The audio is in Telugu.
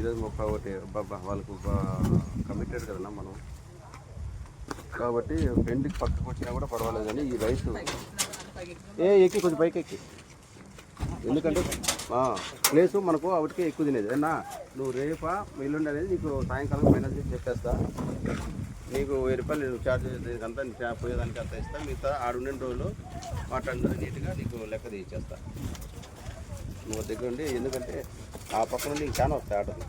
ఈరోజు 31 వాళ్ళకు కమిటెడ్ కదన్నా మనం, కాబట్టి పెండికి పక్కకు వచ్చినా కూడా పర్వాలేదు. కానీ ఈ రైతు ఎక్కి కొంచెం పైకి ఎక్కి, ఎందుకంటే ప్లేసు మనకు వాటికే ఎక్కువ తినేది. అన్నా నువ్వు రేపా ఎల్లుండి అనేది నీకు సాయంకాలం ఫైనల్ చేసి చెప్పేస్తా. నీకు 1000 రూపాయలు నేను ఛార్జ్ దీనికంతా పోయేదానికి అంతా ఇస్తా. మిగతా ఆడుండిన రోజులు మాట్లాడిన నీట్గా నీకు లెక్క తీసేస్తా నువ్వు దగ్గర ఉండి. ఎందుకంటే ఆ పక్క నుండి చాలా వస్తాయి ఆటోలు.